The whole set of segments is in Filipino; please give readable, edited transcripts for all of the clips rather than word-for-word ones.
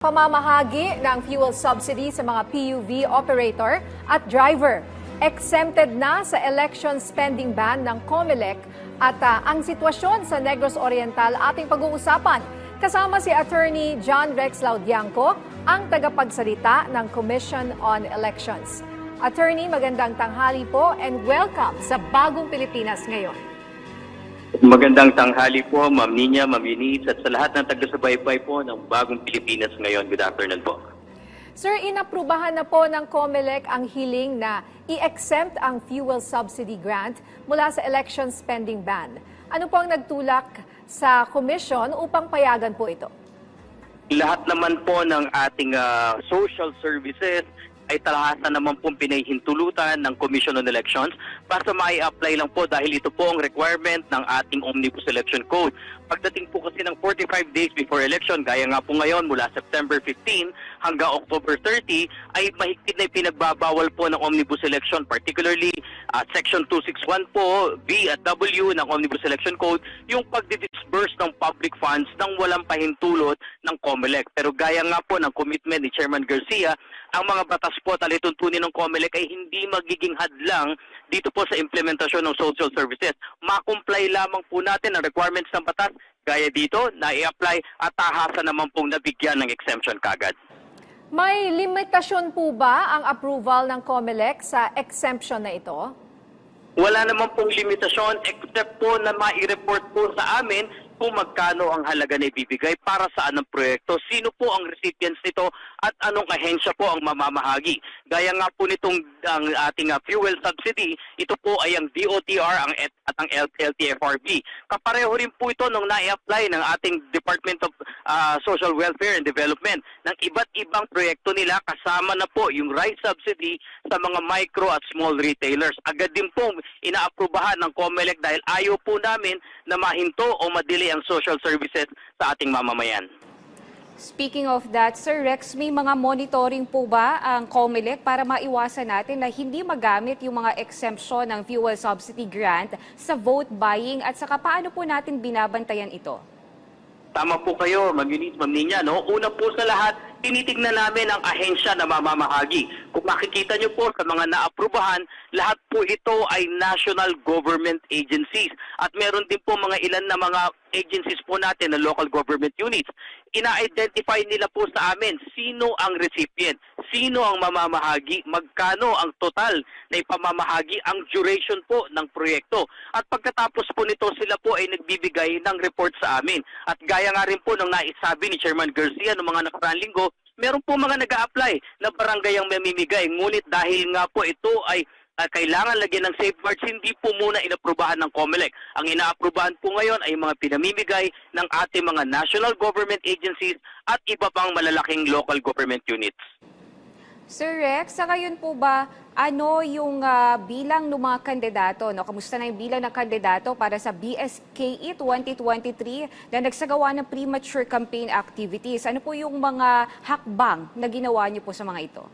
Pamamahagi ng fuel subsidy sa mga PUV operator at driver. Exempted na sa election spending ban ng COMELEC at ang sitwasyon sa Negros Oriental ating pag-uusapan. Kasama si Attorney John Rex Laudianco, ang tagapagsalita ng Commission on Elections. Attorney, magandang tanghali po and welcome sa Bagong Pilipinas ngayon. Magandang tanghali po, Ma'am Nina, Ma'am Eunice, at sa lahat ng taga-subaybay po ng Bagong Pilipinas ngayon. Good afternoon po. Sir, inaprubahan na po ng COMELEC ang hiling na i-exempt ang fuel subsidy grant mula sa election spending ban. Ano po ang nagtulak sa komisyon upang payagan po ito? Lahat naman po ng ating social services ay talahasa naman pong pinahihintulutan ng Commission on Elections para mai-apply lang po dahil ito po ang requirement ng ating Omnibus Election Code. Pagdating po kasi ng 45 days before election, gaya nga po ngayon mula September 15 hanggang October 30, ay mahigpit na pinagbabawal po ng Omnibus Election, particularly Section 261 po, B at W ng Omnibus Election Code, yung pagdi-disburse ng public funds nang walang pahintulot ng COMELEC. Pero gaya nga po ng commitment ni Chairman Garcia, ang mga batas po talituntunin ng COMELEC ay hindi magiging hadlang dito po sa implementasyon ng social services. Ma-comply lamang po natin ang requirements ng batas, gaya dito na i-apply at tahasa naman pong nabigyan ng exemption kagad. May limitasyon po ba ang approval ng COMELEC sa exemption na ito? Wala naman pong limitasyon except po na mai-report po sa amin kung magkano ang halaga na ibibigay para saan ang proyekto, sino po ang recipients nito at anong ahensya po ang mamamahagi. Gaya nga po nitong ang ating fuel subsidy, ito po ay ang DOTR at ang LTFRB. Kapareho rin po ito nung na-apply ng ating Department of Social Welfare and Development ng iba't ibang proyekto nila, kasama na po yung rice subsidy sa mga micro at small retailers. Agad din po inaaprubahan ng COMELEC dahil ayaw po namin na mahinto o madili ang social services sa ating mamamayan. Speaking of that, Sir Rex, may mga monitoring po ba ang COMELEC para maiwasan natin na hindi magamit yung mga exemption ng fuel subsidy grant sa vote buying at saka paano po natin binabantayan ito? Tama po kayo, Ma'am Eunice, Ma'am Nina, no? Una po sa lahat, tinitignan namin ang ahensya na mamamahagi. Kung makikita nyo po sa mga naaprubahan, lahat po ito ay national government agencies. At meron din po mga ilan na mga agencies po natin na local government units. Ina-identify nila po sa amin sino ang recipient, sino ang mamamahagi, magkano ang total na ipamamahagi, ang duration po ng proyekto. At pagkatapos po nito, sila po ay nagbibigay ng report sa amin. At gaya nga rin po ng naisabi ni Chairman Garcia noong mga nakaraang linggo, meron po mga nag-a-apply na barangay ang mamimigay. Ngunit dahil nga po ito ay kailangan lagyan ng safeguards, hindi po muna inaprubahan ng COMELEC. Ang inaaprubahan po ngayon ay mga pinamimigay ng ating mga national government agencies at iba pang malalaking local government units. Sir Rex, sa ngayon po ba, ano yung bilang ng mga kandidato? No? Kamusta na yung bilang ng kandidato para sa BSKE 2023 na nagsagawa ng premature campaign activities? Ano po yung mga hakbang na ginawa niyo po sa mga ito?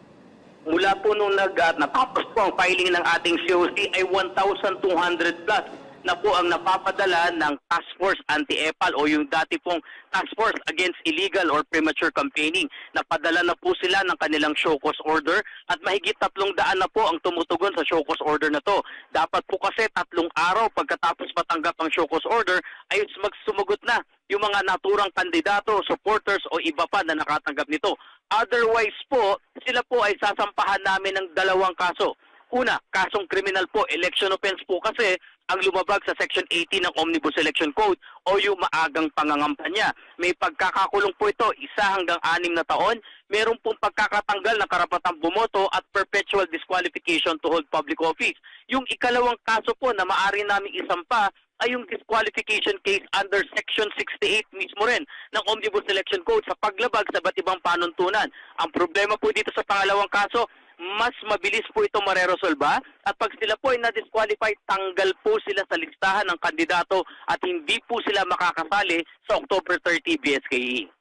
Mula po nung natapos po ang filing ng ating COC ay 1,200 plus na po ang napapadala ng Task Force Anti-EPAL o yung dati pong Task Force Against Illegal or Premature Campaigning. Napadala na po sila ng kanilang show cause order at mahigit 300 na po ang tumutugon sa show cause order na to. Dapat po kasi 3 araw pagkatapos matanggap ang show cause order ay magsumagot na yung mga naturang kandidato, supporters o iba pa na nakatanggap nito. Otherwise po, sila po ay sasampahan namin ng 2 kaso. Una, kasong kriminal po, election offense po kasi ang lumabag sa Section 18 ng Omnibus Election Code o yung maagang pangangampanya. May pagkakakulong po ito, 1 hanggang 6 na taon. Meron pong pagkakatanggal ng karapatang bumoto at perpetual disqualification to hold public office. Yung ikalawang kaso po na maaari namin isampa ay yung disqualification case under Section 68 mismo rin ng Omnibus Election Code sa paglabag sa iba't ibang panuntunan. Ang problema po dito sa pangalawang kaso, mas mabilis po ito mareresolba at pag sila po ay na-disqualify, tanggal po sila sa listahan ng kandidato at hindi po sila makakasali sa October 30 BSKE.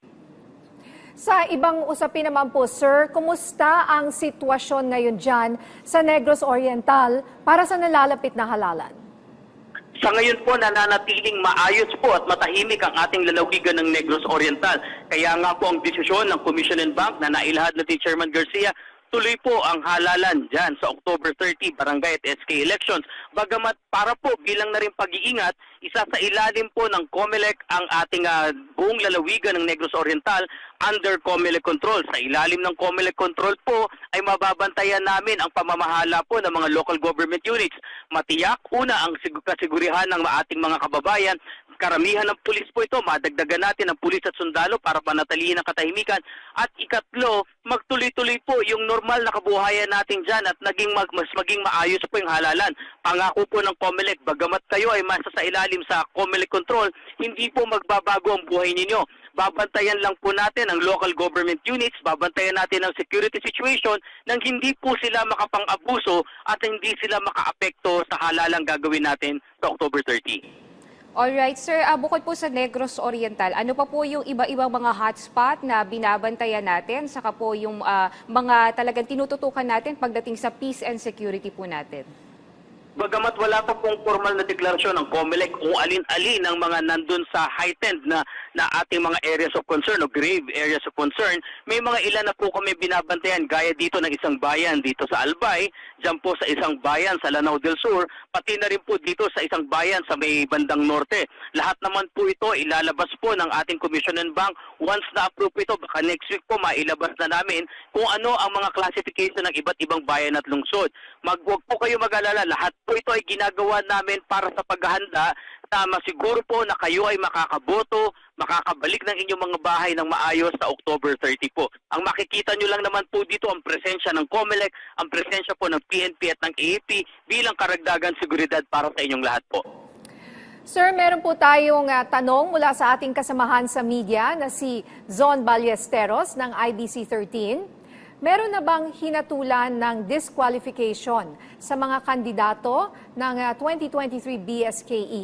Sa ibang usapin naman po, Sir, kumusta ang sitwasyon ngayon dyan sa Negros Oriental para sa nalalapit na halalan? Sa ngayon po, nananatiling maayos po at matahimik ang ating lalawigan ng Negros Oriental. Kaya nga po ang desisyon ng Commission and Bank na nailahad na si Chairman Garcia, tuloy po ang halalan dyan sa October 30 barangay at SK elections. Bagamat para po bilang na rin pag-iingat, isa sa ilalim po ng COMELEC ang ating buong lalawigan ng Negros Oriental under COMELEC control. Sa ilalim ng COMELEC control po ay mababantayan namin ang pamamahala po ng mga local government units. Matiyak, una ang kasigurihan ng ating mga kababayan. Karamihan ng pulis po ito, madagdagan natin ang pulis at sundalo para panatilihin ang katahimikan. At ikatlo, magtuloy-tuloy po yung normal na kabuhayan natin dyan at mas maging maayos po yung halalan. Pangako po ng COMELEC, bagamat kayo ay masa sa ilalim sa COMELEC control, hindi po magbabago ang buhay ninyo. Babantayan lang po natin ang local government units, babantayan natin ang security situation nang hindi po sila makapang-abuso at hindi sila makaapekto sa halalang gagawin natin sa October 30. Alright, sir. Bukod po sa Negros Oriental, ano pa po yung iba-ibang mga hotspot na binabantayan natin? Saka po yung mga talagang tinututukan natin pagdating sa peace and security po natin? Bagamat wala pa pong formal na deklarasyon ng COMELEC kung alin-alin ng mga nandun sa heightened na ating mga areas of concern o grave areas of concern, may mga ilan na po kami binabantayan gaya dito ng isang bayan dito sa Albay, dyan po sa isang bayan sa Lanao del Sur, pati na rin po dito sa isang bayan sa may bandang norte. Lahat naman po ito ilalabas po ng ating Commission and Bank. Once na-approve ito, baka next week po mailabas na namin kung ano ang mga classification ng iba't ibang bayan at lungsod. Huwag po kayo mag-alala, lahat po ito ay ginagawa namin para sa paghahanda na masiguro po na kayo ay makakaboto, makakabalik ng inyong mga bahay ng maayos sa October 30 po. Ang makikita nyo lang naman po dito ang presensya ng COMELEC, ang presensya po ng PNP at ng AAP bilang karagdagan seguridad para sa inyong lahat po. Sir, meron po tayong tanong mula sa ating kasamahan sa media na si Zon Ballesteros ng IBC 13. Meron na bang hinatulan ng disqualification sa mga kandidato ng 2023 BSKE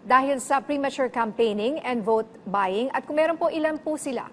dahil sa premature campaigning and vote buying? At kung meron po, ilan po sila?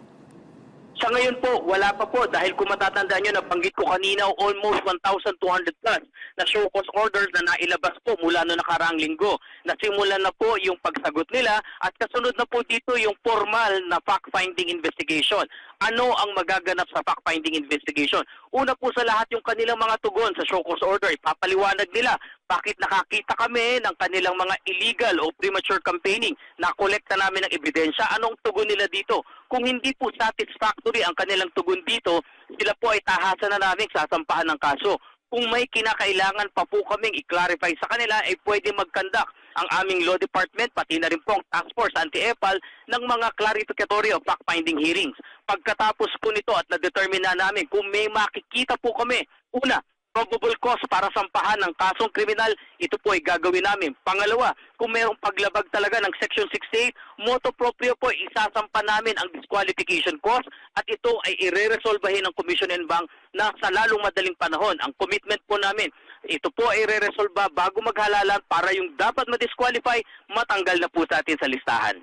Sa ngayon po, wala pa po dahil kung matatandaan nyo, nabanggit ko kanina almost 1,200 plus na show cause orders na nailabas po mula noong nakaraang linggo. Nasimulan na po yung pagsagot nila at kasunod na po dito yung formal na fact-finding investigation. Ano ang magaganap sa fact-finding investigation? Una po sa lahat yung kanilang mga tugon sa show cause order. Ipapaliwanag nila bakit nakakita kami ng kanilang mga illegal o premature campaigning. Nakolekta namin ng ebidensya. Anong tugon nila dito? Kung hindi po satisfactory ang kanilang tugon dito, sila po ay tahasan na namin sasampahan ng kaso. Kung may kinakailangan pa po kaming i-clarify sa kanila, ay pwede mag-conduct ang aming law department, pati na rin po ang task force anti-EPAL ng mga clarificatory o fact-finding hearings. Pagkatapos po nito at na-determine na namin kung may makikita po kami, una, probable cause para sampahan ng kasong kriminal, ito po ay gagawin namin. Pangalawa, kung mayroong paglabag talaga ng Section 68, motu proprio po isasampa namin ang disqualification cause at ito ay ire-resolbahin ng Commission and Bank na sa lalong madaling panahon. Ang commitment po namin, ito po ay ire-resolba bago maghalalan para yung dapat ma-disqualify, matanggal na po sa atin sa listahan.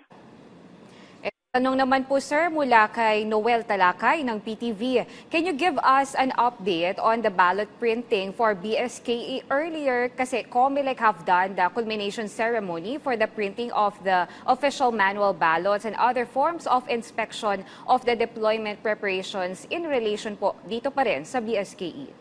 Tanong naman po, sir, mula kay Noel Talakay ng PTV. Can you give us an update on the ballot printing for BSKE earlier? Kasi COMELEC have done the culmination ceremony for the printing of the official manual ballots and other forms of inspection of the deployment preparations in relation po dito pa rin sa BSKE.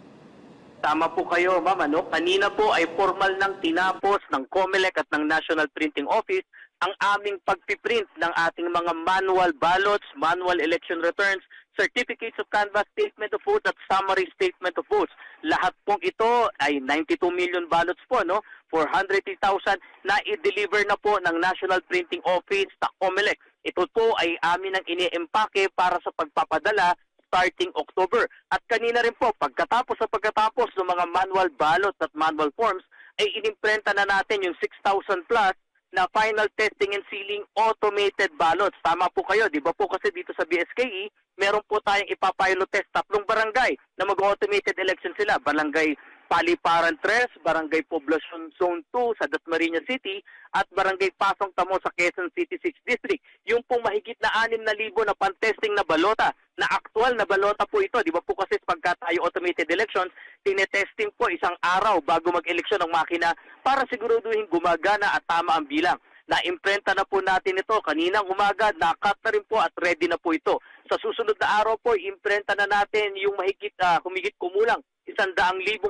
Tama po kayo, ma'am. Kanina po ay formal nang tinapos ng COMELEC at ng National Printing Office ang aming pagpiprint ng ating mga manual ballots, manual election returns, certificates of canvass, statement of votes at summary statement of votes. Lahat pong ito ay 92 million ballots po, no? 480,000 na i-deliver na po ng National Printing Office sa COMELEC. Ito po ay amin ang ini-empake para sa pagpapadala starting October. At kanina rin po, pagkatapos ng mga manual ballots at manual forms, ay inimprenta na natin yung 6,000 plus na final testing and sealing automated ballots. Tama po kayo, di ba po kasi dito sa BSKE, meron po tayong ipapilot test 3 barangay na mag-automated election sila. Barangay Paliparan 3, Barangay Poblacion Zone 2 sa Dasmariñas City at Barangay Pasong Tamo sa Quezon City 6 District. Yung pong mahigit na 6,000 na pan-testing na balota, na aktual na balota po ito. Di ba po kasi pagka tayo automated elections, tinetesting po isang araw bago mag-eleksyon ng makina para siguraduhin gumagana at tama ang bilang. Na-imprenta na po natin ito kaninang umaga, na-cut na rin po at ready na po ito. Sa susunod na araw po, imprenta na natin yung humigit kumulang 100,000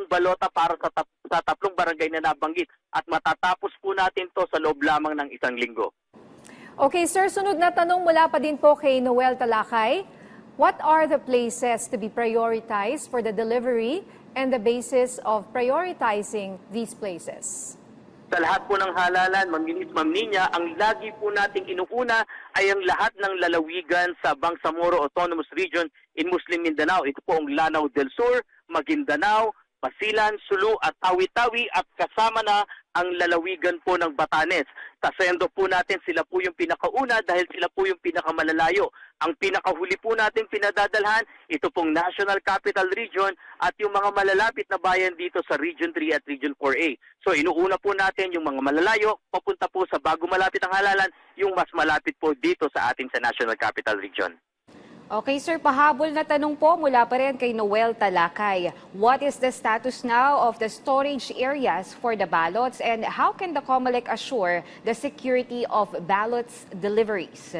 balota para sa tatlong barangay na nabanggit at matatapos po natin to sa loob lamang ng 1 linggo. Okay, sir, sunod na tanong mula pa din po kay Noel Talakay. What are the places to be prioritized for the delivery and the basis of prioritizing these places? Sa lahat po ng halalan, Ma'am Eunice, Ma'am Nina, ang lagi po nating inuuna ay ang lahat ng lalawigan sa Bangsamoro Autonomous Region in Muslim Mindanao. Ito po ang Lanao del Sur, Maguindanao, Basilan, Sulu at Tawi-Tawi at kasama na ang lalawigan po ng Batanes. Sa sendo po natin, sila po yung pinakauna dahil sila po yung pinakamalalayo. Ang pinakahuli po natin pinadadalhan, ito pong National Capital Region at yung mga malalapit na bayan dito sa Region 3 at Region 4A. So inuuna po natin yung mga malalayo, papunta po sa bago malapit ang halalan, yung mas malapit po dito sa atin sa National Capital Region. Okay, sir, pahabol na tanong po mula pa rin kay Noel Talakay. What is the status now of the storage areas for the ballots and how can the COMELEC assure the security of ballots deliveries?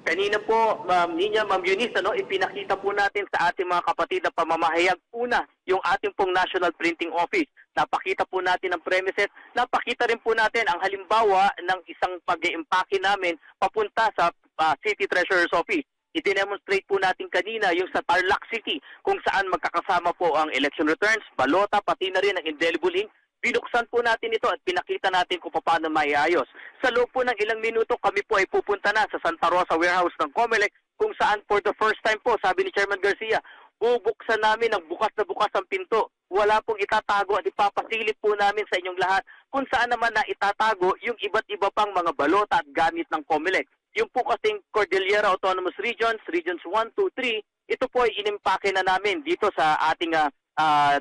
Kanina po, Ma'am Nina, Ma'am Eunice, ipinakita po natin sa ating mga kapatid na pamamahayag una yung ating pong National Printing Office. Napakita po natin ang premises, napakita rin po natin ang halimbawa ng isang pag-iimpake namin papunta sa City Treasurer's Office. I-demonstrate po natin kanina yung sa Tarlac City kung saan magkakasama po ang election returns, balota, pati na rin ang indelible ink. Binuksan po natin ito at pinakita natin kung paano maiayos. Sa loob po ng ilang minuto, kami po ay pupunta na sa Santa Rosa warehouse ng COMELEC kung saan for the first time po, sabi ni Chairman Garcia, bubuksan namin ang bukas na bukas ang pinto. Wala pong itatago at ipapasilip po namin sa inyong lahat kung saan naman na itatago yung iba't iba pang mga balota at gamit ng COMELEC. Yung po kasing Cordillera Autonomous Regions, Regions 1, 2, 3, ito po ay inimpake na namin dito sa ating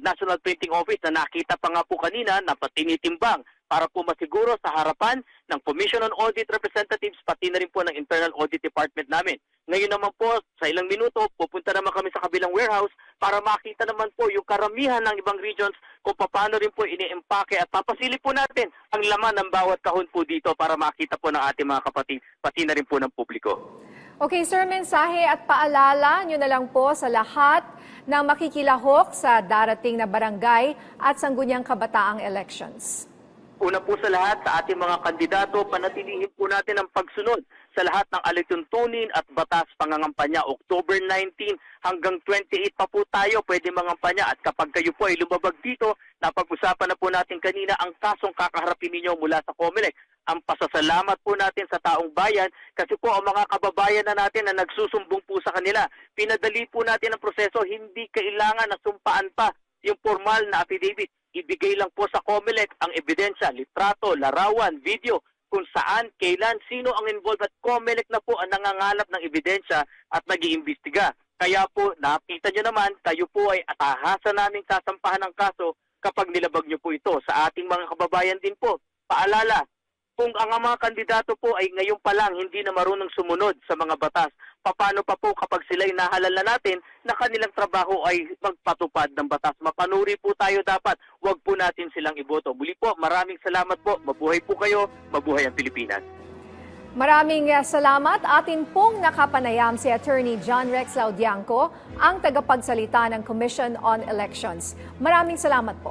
National Printing Office na nakita pa nga po kanina na tinitimbang para po masiguro sa harapan ng Commission on Audit Representatives pati na rin po ng Internal Audit Department namin. Ngayon naman po, sa ilang minuto, pupunta naman kami sa kabilang warehouse para makita naman po yung karamihan ng ibang regions kung paano rin po ini-empake at papasilip po natin ang laman ng bawat kahon po dito para makita po ng ating mga kapatid, pati na rin po ng publiko. Okay, sir, mensahe at paalala nyo na lang po sa lahat na makikilahok sa darating na barangay at sangguniang kabataang elections. Una po sa lahat, sa ating mga kandidato, panatilihin po natin ang pagsunod sa lahat ng alituntunin at batas pangangampanya. October 19 hanggang 28 pa po tayo pwede mangampanya at kapag kayo po ay lumabag dito, napag-usapan na po natin kanina ang kasong kakaharapin ninyo mula sa COMELEC. Ang pasasalamat po natin sa taong bayan kasi po ang mga kababayan na natin na nagsusumbong po sa kanila. Pinadali po natin ang proseso, hindi kailangan na sumpaan pa yung formal na affidavit. Ibigay lang po sa COMELEC ang ebidensya, litrato, larawan, video, kung saan, kailan, sino ang involved at COMELEC na po ang nangangalap ng ebidensya at nag-iimbestiga. Kaya po, nakita nyo naman, kayo po ay atahasan namin sasampahan ng kaso kapag nilabag nyo po ito. Sa ating mga kababayan din po, paalala, kung ang mga kandidato po ay ngayon pa lang hindi na marunong sumunod sa mga batas, paano pa po kapag sila'y nahalal na natin na kanilang trabaho ay magpatupad ng batas? Mapanuri po tayo dapat, huwag po natin silang iboto. Muli po, maraming salamat po. Mabuhay po kayo, mabuhay ang Pilipinas. Maraming salamat. Atin pong nakapanayam si Attorney John Rex Laudianco, ang tagapagsalita ng Commission on Elections. Maraming salamat po.